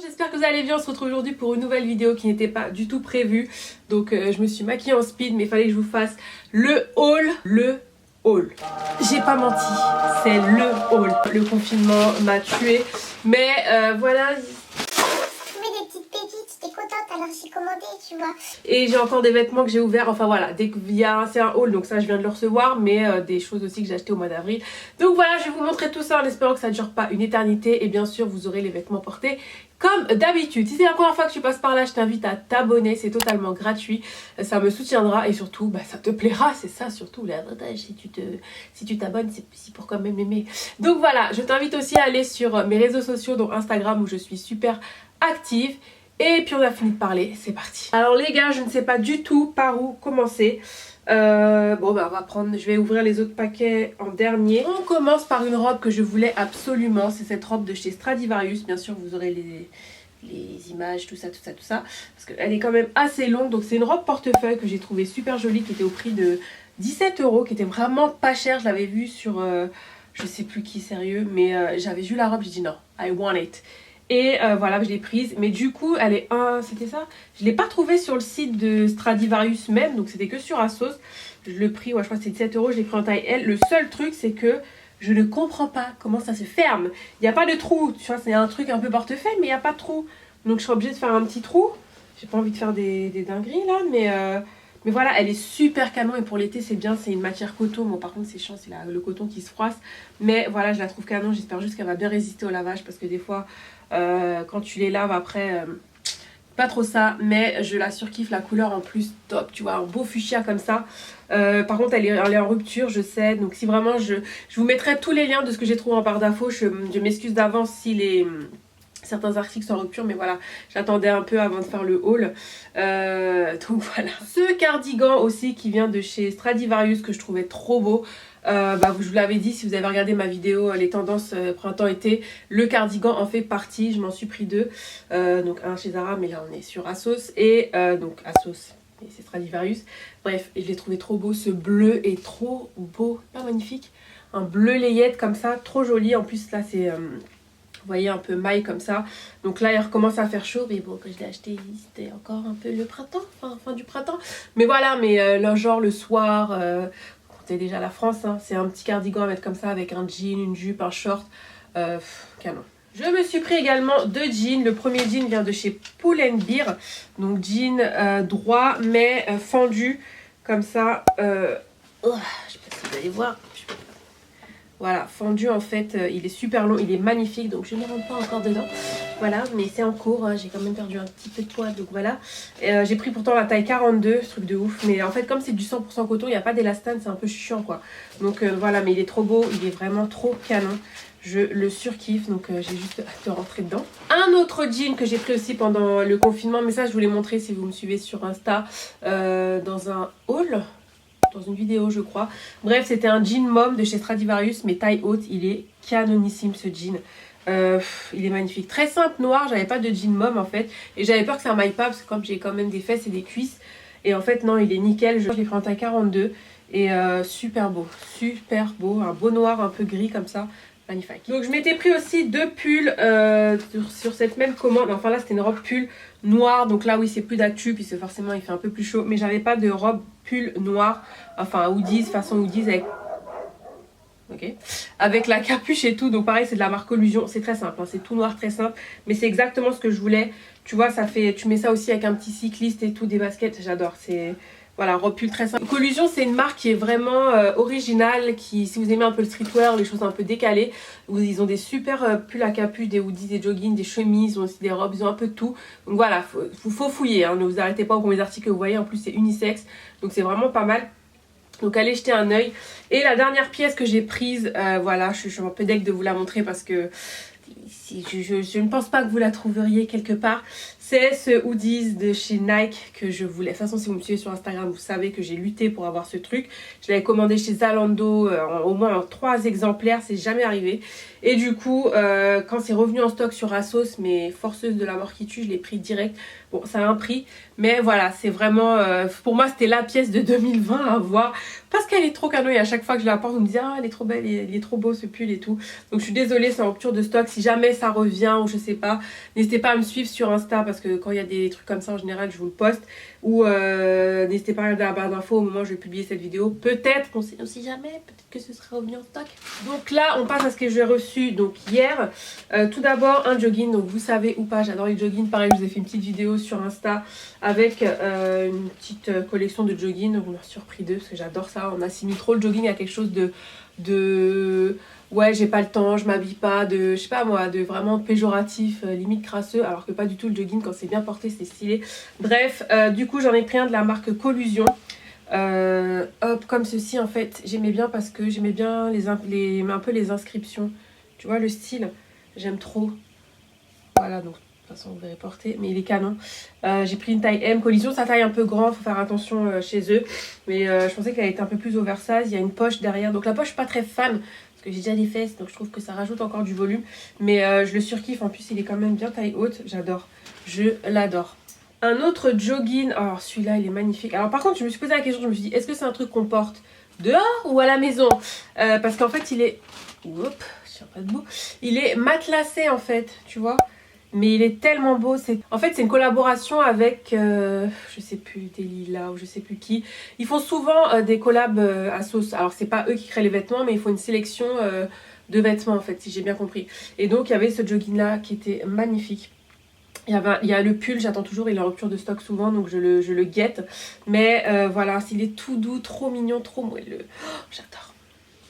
J'espère que vous allez bien, on se retrouve aujourd'hui pour une nouvelle vidéo qui n'était pas du tout prévue. Donc je me suis maquillée en speed mais il fallait que je vous fasse le haul. J'ai pas menti, c'est le haul. Le confinement m'a tuée mais voilà. Des petites pépites, j'étais contente alors j'ai commandé, tu vois. Et j'ai encore des vêtements que j'ai ouverts, enfin voilà, dès qu'il y a c'est un haul, donc ça je viens de le recevoir, mais des choses aussi que j'ai acheté au mois d'avril. Donc voilà, je vais vous montrer tout ça en espérant que ça ne dure pas une éternité. Et bien sûr, vous aurez les vêtements portés comme d'habitude. Si c'est la première fois que tu passes par là, je t'invite à t'abonner, c'est totalement gratuit. Ça me soutiendra et surtout, ça te plaira, c'est ça surtout l'avantage. Si tu t'abonnes, c'est pour quand même aimer. Donc voilà, je t'invite aussi à aller sur mes réseaux sociaux, dont Instagram où je suis super active. Et puis on a fini de parler, c'est parti. Alors les gars, je ne sais pas du tout par où commencer. On va prendre, je vais ouvrir les autres paquets en dernier. On commence par une robe que je voulais absolument. C'est cette robe de chez Stradivarius. Bien sûr, vous aurez les images, tout ça. Parce qu'elle est quand même assez longue. Donc c'est une robe portefeuille que j'ai trouvée super jolie, qui était au prix de 17 €, qui était vraiment pas cher. Je l'avais vue sur, je sais plus qui, sérieux. Mais j'avais vu la robe, j'ai dit non, I want it. Et voilà, je l'ai prise. Mais du coup, elle est c'était ça. Je ne l'ai pas trouvée sur le site de Stradivarius même. Donc c'était que sur Asos. Je l'ai pris, ouais, je crois que c'est 17 €. Je l'ai pris en taille L. Le seul truc, c'est que je ne comprends pas comment ça se ferme. Il n'y a pas de trou. Tu vois, c'est un truc un peu portefeuille, mais il n'y a pas de trou. Donc je serai obligée de faire un petit trou. J'ai pas envie de faire des dingueries là. Mais voilà, elle est super canon. Et pour l'été, c'est bien. C'est une matière coton. Bon, par contre, c'est chiant. C'est le coton qui se froisse. Mais voilà, je la trouve canon. J'espère juste qu'elle va bien résister au lavage. Parce que des fois... quand tu les laves après, pas trop ça, mais je la surkiffe, la couleur en plus top, tu vois, un beau fuchsia comme ça. Par contre elle est en rupture, je sais, donc si vraiment je vous mettrai tous les liens de ce que j'ai trouvé en barre d'infos. Je m'excuse d'avance si certains articles sont en rupture, mais voilà, j'attendais un peu avant de faire le haul. Donc voilà. Ce cardigan aussi qui vient de chez Stradivarius que je trouvais trop beau. Je vous l'avais dit, si vous avez regardé ma vidéo les tendances printemps-été, le cardigan en fait partie. Je m'en suis pris deux. Donc un chez Zara, mais là on est sur Asos. Et donc Asos, et c'est Stradivarius. Bref, et je l'ai trouvé trop beau. Ce bleu est trop beau, pas magnifique. Un bleu layette comme ça, trop joli. En plus là c'est... vous voyez, un peu maille comme ça. Donc là, il recommence à faire chaud. Mais bon, quand je l'ai acheté, c'était encore un peu le printemps. Fin du printemps. Mais voilà, là, genre le soir, comptez déjà la France. Hein, c'est un petit cardigan à mettre comme ça avec un jean, une jupe, un short. Canon. Je me suis pris également deux jeans. Le premier jean vient de chez Pull&Bear. Donc jean droit, mais fendu. Comme ça. Je sais pas si vous allez voir. Voilà, fendu en fait, il est super long, il est magnifique, donc je ne rentre pas encore dedans. Voilà, mais c'est en cours, hein, j'ai quand même perdu un petit peu de poids, donc voilà. J'ai pris pourtant la taille 42, ce truc de ouf, mais en fait comme c'est du 100% coton, il n'y a pas d'élastane, c'est un peu chiant quoi. Donc voilà, mais il est trop beau, il est vraiment trop canon. Je le surkiffe, donc j'ai juste hâte de rentrer dedans. Un autre jean que j'ai pris aussi pendant le confinement, mais ça je vous l'ai montré si vous me suivez sur Insta, dans un haul. Dans une vidéo je crois. Bref, c'était un jean mom de chez Stradivarius, mais taille haute. Il est canonissime ce jean. Il est magnifique. Très simple, noir. J'avais pas de jean mom en fait. Et j'avais peur que ça m'aille pas parce que comme j'ai quand même des fesses et des cuisses. Et en fait non, il est nickel. Je l'ai pris en taille 42. Et super beau. Super beau. Un beau noir un peu gris comme ça. Magnifique. Donc je m'étais pris aussi deux pulls sur cette même commande. Enfin là c'était une robe pull noire. Donc là oui c'est plus d'actu puisque forcément il fait un peu plus chaud. Mais j'avais pas de robe pull noire. Enfin hoodies, façon hoodies avec... Ok. Avec la capuche et tout. Donc pareil c'est de la marque Collusion. C'est très simple. Hein. C'est tout noir très simple. Mais c'est exactement ce que je voulais. Tu vois ça fait... Tu mets ça aussi avec un petit cycliste et tout. Des baskets. J'adore. C'est... Voilà, robe pull très simple. Collusion, c'est une marque qui est vraiment originale, qui, si vous aimez un peu le streetwear, les choses un peu décalées, ils ont des super pulls à capuche, des hoodies, des joggings, des chemises, ils ont aussi des robes, ils ont un peu de tout. Donc voilà, faut fouiller, hein, ne vous arrêtez pas au premier article que vous voyez, en plus c'est unisexe, donc c'est vraiment pas mal. Donc allez jeter un œil. Et la dernière pièce que j'ai prise, voilà, je suis un peu deg de vous la montrer parce que je ne pense pas que vous la trouveriez quelque part. C'est ce hoodies de chez Nike que je voulais. De toute façon, si vous me suivez sur Instagram, vous savez que j'ai lutté pour avoir ce truc. Je l'avais commandé chez Zalando au moins en 3 exemplaires, c'est jamais arrivé. Et du coup, quand c'est revenu en stock sur Asos, mes forceuses de la mort qui tue, je l'ai pris direct. Bon, ça a un prix, mais voilà, c'est vraiment... pour moi, c'était la pièce de 2020 à voir. Parce qu'elle est trop canon et à chaque fois que je la porte, on me dit « Ah, elle est trop belle, il est trop beau ce pull et tout. » Donc je suis désolée, c'est en rupture de stock. Si jamais ça revient ou je sais pas. N'hésitez pas à me suivre sur Insta parce que quand il y a des trucs comme ça en général je vous le poste. Ou n'hésitez pas à regarder la barre d'infos au moment où je vais publier cette vidéo. Peut-être, on sait jamais, peut-être que ce sera revenu en stock. Donc là on passe à ce que j'ai reçu donc hier. Tout d'abord un jogging, donc vous savez ou pas, j'adore les joggings. Pareil je vous ai fait une petite vidéo sur Insta avec une petite collection de joggings. Donc on a surpris deux parce que j'adore ça. On assimile trop le jogging à quelque chose de ouais j'ai pas le temps, je m'habille pas, de je sais pas moi, de vraiment péjoratif, limite crasseux, alors que pas du tout. Le jogging quand c'est bien porté c'est stylé. Bref, du coup j'en ai pris un de la marque Collusion. Hop, comme ceci en fait, j'aimais bien parce que j'aimais bien un peu les inscriptions, tu vois le style, j'aime trop. Voilà, donc de toute façon vous verrez porter, mais il est canon. J'ai pris une taille M. Collusion, sa taille un peu grand, faut faire attention chez eux, mais je pensais qu'elle était un peu plus oversize. Il y a une poche derrière, donc la poche je suis pas très fan parce que j'ai déjà des fesses, donc je trouve que ça rajoute encore du volume, mais je le surkiffe. En plus il est quand même bien taille haute, j'adore, je l'adore. Un autre jogging, alors celui-là il est magnifique. Alors par contre je me suis posé la question, je me suis dit est-ce que c'est un truc qu'on porte dehors ou à la maison, parce qu'en fait il est, oups, je tiens pas debout, il est matelassé en fait, tu vois. Mais il est tellement beau. En fait, c'est une collaboration avec, je sais plus, Delilah ou je sais plus qui. Ils font souvent des collabs à sauce. Alors, c'est pas eux qui créent les vêtements, mais ils font une sélection de vêtements, en fait, si j'ai bien compris. Et donc, il y avait ce jogging-là qui était magnifique. Il y a le pull, j'attends toujours, il est en rupture de stock souvent, donc je le guette. Mais voilà, il est tout doux, trop mignon, trop moelleux. Oh, j'adore.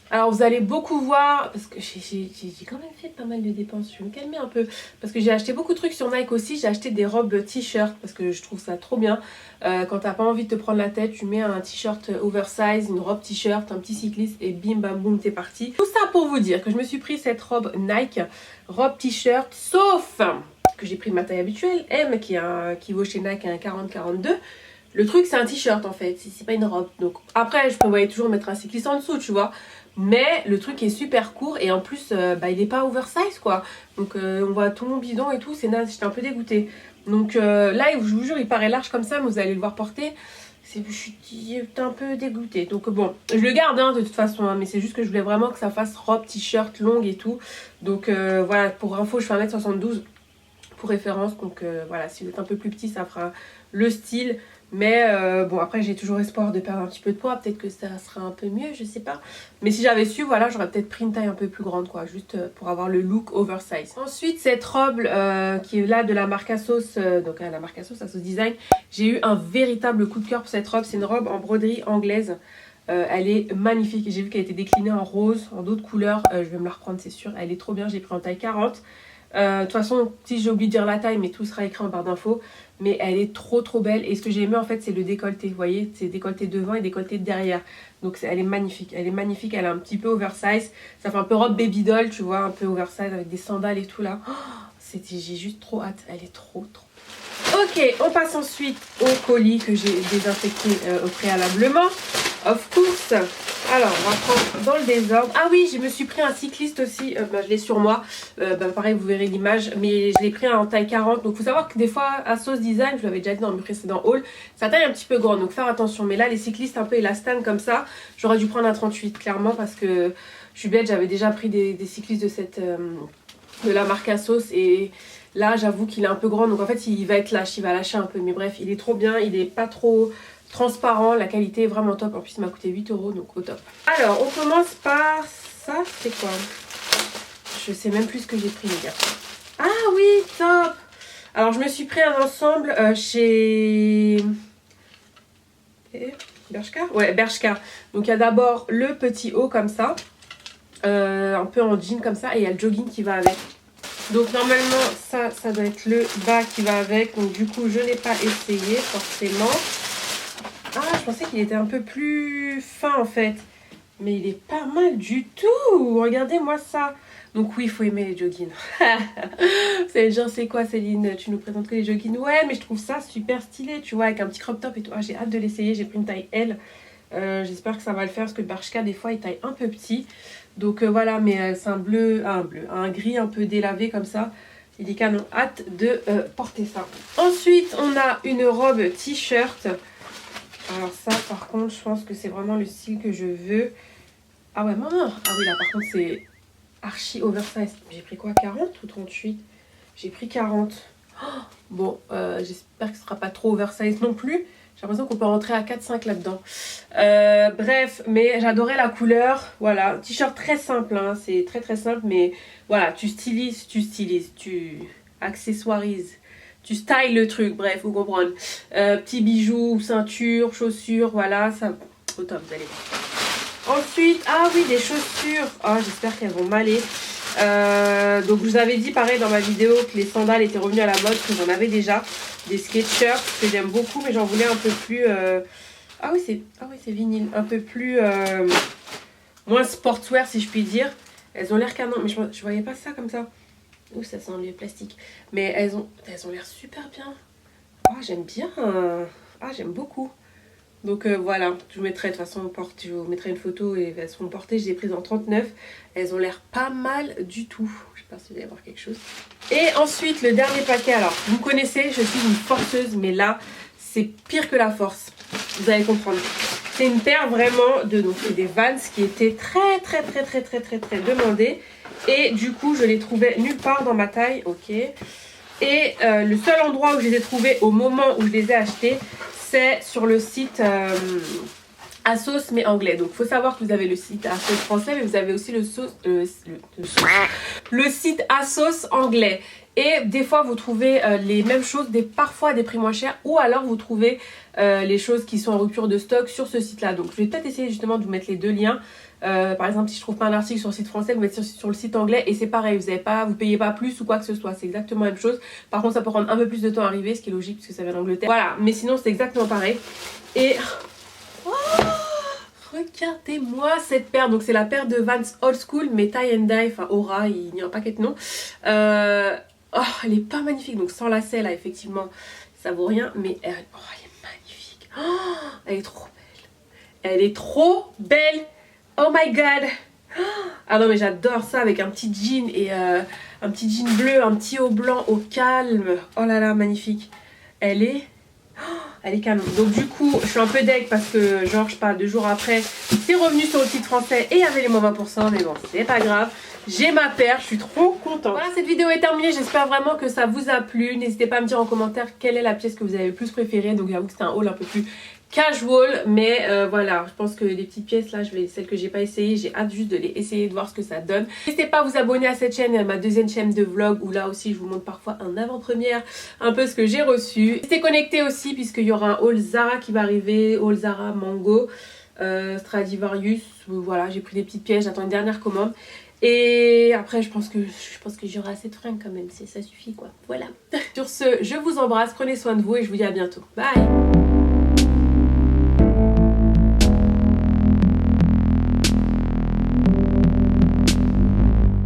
Alors vous allez beaucoup voir, parce que j'ai quand même fait pas mal de dépenses, je vais me calmer un peu. Parce que j'ai acheté beaucoup de trucs sur Nike aussi, j'ai acheté des robes t-shirt, parce que je trouve ça trop bien. Quand t'as pas envie de te prendre la tête, tu mets un t-shirt oversize, une robe t-shirt, un petit cycliste et bim bam boum t'es parti. Tout ça pour vous dire que je me suis pris cette robe Nike, robe t-shirt, sauf que j'ai pris ma taille habituelle, M, qui vaut chez Nike un 40-42. Le truc c'est un t-shirt en fait, c'est pas une robe. Donc après je prévoyais toujours mettre un cycliste en dessous, tu vois. Mais le truc est super court et en plus il est pas oversize quoi. Donc on voit tout mon bidon et tout, c'est naze, j'étais un peu dégoûtée. Donc là je vous jure il paraît large comme ça, mais vous allez le voir porter. Je suis un peu dégoûtée. Donc bon, je le garde hein, de toute façon, hein, mais c'est juste que je voulais vraiment que ça fasse robe, t-shirt, longue et tout. Donc voilà, pour info je fais 1m72 pour référence. Donc voilà, si vous êtes un peu plus petit ça fera le style. Mais bon après j'ai toujours espoir de perdre un petit peu de poids, peut-être que ça sera un peu mieux, je sais pas. Mais si j'avais su, voilà, j'aurais peut-être pris une taille un peu plus grande quoi, juste pour avoir le look oversize. Ensuite cette robe qui est là de la marque Asos, donc la marque Asos Design, j'ai eu un véritable coup de cœur pour cette robe. C'est une robe en broderie anglaise, elle est magnifique. J'ai vu qu'elle était déclinée en rose, en d'autres couleurs, je vais me la reprendre c'est sûr, elle est trop bien, j'ai pris en taille 40. De toute façon, si j'ai oublié de dire la taille, mais tout sera écrit en barre d'infos. Mais elle est trop belle. Et ce que j'ai aimé en fait, c'est le décolleté. Vous voyez, c'est décolleté devant et décolleté derrière. Donc elle est magnifique. Elle est magnifique. Elle est un petit peu oversize. Ça fait un peu robe baby doll, tu vois, un peu oversize avec des sandales et tout là. Oh, j'ai juste trop hâte. Elle est trop. Ok, on passe ensuite au colis que j'ai désinfecté préalablement. Of course. Alors, on va prendre dans le désordre. Ah oui, je me suis pris un cycliste aussi. Je l'ai sur moi. Pareil, vous verrez l'image. Mais je l'ai pris en taille 40. Donc, il faut savoir que des fois, Asos Design, je l'avais déjà dit dans mes précédents hauls, ça taille un petit peu grande. Donc, faire attention. Mais là, les cyclistes un peu élastane comme ça, j'aurais dû prendre un 38, clairement. Parce que je suis bête, j'avais déjà pris des cyclistes de la marque Asos. Et là, j'avoue qu'il est un peu grand. Donc, en fait, il va être lâche. Il va lâcher un peu. Mais bref, il est trop bien. Il est pas trop transparent, la qualité est vraiment top. En plus il m'a coûté 8 €, donc au top. Alors on commence par ça, c'est quoi? Je sais même plus ce que j'ai pris les gars. Ah oui, top. Alors je me suis pris un ensemble chez Bershka. Ouais, Bershka. Donc il y a d'abord le petit haut comme ça, un peu en jean comme ça, et il y a le jogging qui va avec. Donc normalement ça doit être le bas qui va avec. Donc du coup je n'ai pas essayé forcément. Ah, je pensais qu'il était un peu plus fin en fait. Mais il est pas mal du tout. Regardez-moi ça. Donc oui, il faut aimer les joggings. Vous allez dire, c'est quoi Céline? Tu nous présentes que les joggings? Ouais, mais je trouve ça super stylé, tu vois, avec un petit crop top et tout. Ah, j'ai hâte de l'essayer. J'ai pris une taille L. J'espère que ça va le faire parce que Bershka, des fois, il taille un peu petit. Donc voilà, mais c'est un gris un peu délavé comme ça. Il est canon. Hâte de porter ça. Ensuite, on a une robe t-shirt. Alors ça par contre je pense que c'est vraiment le style que je veux. Ah ouais maman. Ah oui là par contre c'est archi oversize. J'ai pris quoi, 40 ou 38? J'ai pris 40. Oh, bon, j'espère que ce sera pas trop oversize non plus. J'ai l'impression qu'on peut rentrer à 4-5 là-dedans. Bref, mais j'adorais la couleur. Voilà, t-shirt très simple, hein, c'est très très simple. Mais voilà, tu stylises, tu accessoirises, tu styles le truc. Bref, vous comprenez. Petits bijoux, ceinture, chaussures, voilà, ça au top, vous allez voir. Ensuite, ah oui, des chaussures. Ah, j'espère qu'elles vont m'aller. Donc je vous avais dit pareil dans ma vidéo que les sandales étaient revenues à la mode, que j'en avais déjà. Des Skechers que j'aime beaucoup, mais j'en voulais un peu plus... Ah oui, c'est vinyle. Un peu plus... moins sportswear, si je puis dire. Elles ont l'air canon, mais je voyais pas ça comme ça. Ouh, ça sent le plastique. Mais elles ont l'air super bien. Ah, j'aime bien. Ah, j'aime beaucoup. Donc voilà, je vous mettrai de toute façon, je vous mettrai une photo et elles seront portées. Je les ai prises en 39. Elles ont l'air pas mal du tout. Je sais pas si vous allez voir quelque chose. Et ensuite, le dernier paquet. Alors, vous me connaissez, je suis une forceuse, mais là, c'est pire que la force. Vous allez comprendre. C'est une paire vraiment de... Donc, c'est des Vans qui étaient très demandées. Et du coup, je les trouvais nulle part dans ma taille. Ok. Et le seul endroit où je les ai trouvés au moment où je les ai achetées, c'est sur le site ASOS mais anglais. Donc il faut savoir que vous avez le site ASOS français, mais vous avez aussi le site ASOS anglais. Et des fois vous trouvez les mêmes choses, parfois à des prix moins chers, ou alors vous trouvez les choses qui sont en rupture de stock sur ce site là. Donc je vais peut-être essayer justement de vous mettre les deux liens. Par exemple, si je trouve pas un article sur le site français, vous mettez sur le site anglais et c'est pareil, vous payez pas plus ou quoi que ce soit, c'est exactement la même chose. Par contre, ça peut prendre un peu plus de temps à arriver, ce qui est logique puisque ça vient d'Angleterre. Voilà, mais sinon c'est exactement pareil. Et oh, regardez-moi cette paire. Donc c'est la paire de Vans Old School, mais tie and dye, enfin Aura, il n'y a un paquet de noms. Oh, elle est pas magnifique, donc sans lacet là, effectivement, ça vaut rien, mais elle est magnifique. Oh, elle est trop belle. Elle est trop belle. Oh my god. Ah non mais j'adore ça avec un petit jean et un petit jean bleu, un petit haut blanc au calme. Oh là là, magnifique. Elle est canon. Donc du coup, je suis un peu deg parce que genre je parle 2 jours après, c'est revenu sur le site français et il y avait les moins 20%, mais bon, c'est pas grave. J'ai ma paire, je suis trop contente. Voilà, cette vidéo est terminée, j'espère vraiment que ça vous a plu. N'hésitez pas à me dire en commentaire quelle est la pièce que vous avez le plus préférée. Donc j'avoue que c'était un haul un peu plus casual, mais voilà, je pense que les petites pièces là, celles que j'ai pas essayées, j'ai hâte juste de les essayer, de voir ce que ça donne. N'hésitez pas à vous abonner à cette chaîne et à ma deuxième chaîne de vlog où là aussi je vous montre parfois en avant-première un peu ce que j'ai reçu. Restez connectés aussi puisqu'il y aura un haul Zara qui va arriver, haul Zara Mango, Stradivarius, voilà, j'ai pris des petites pièces, j'attends une dernière commande. Et après je pense que j'aurai assez de fringues quand même, ça suffit quoi, voilà. Sur ce, je vous embrasse, prenez soin de vous et je vous dis à bientôt, bye.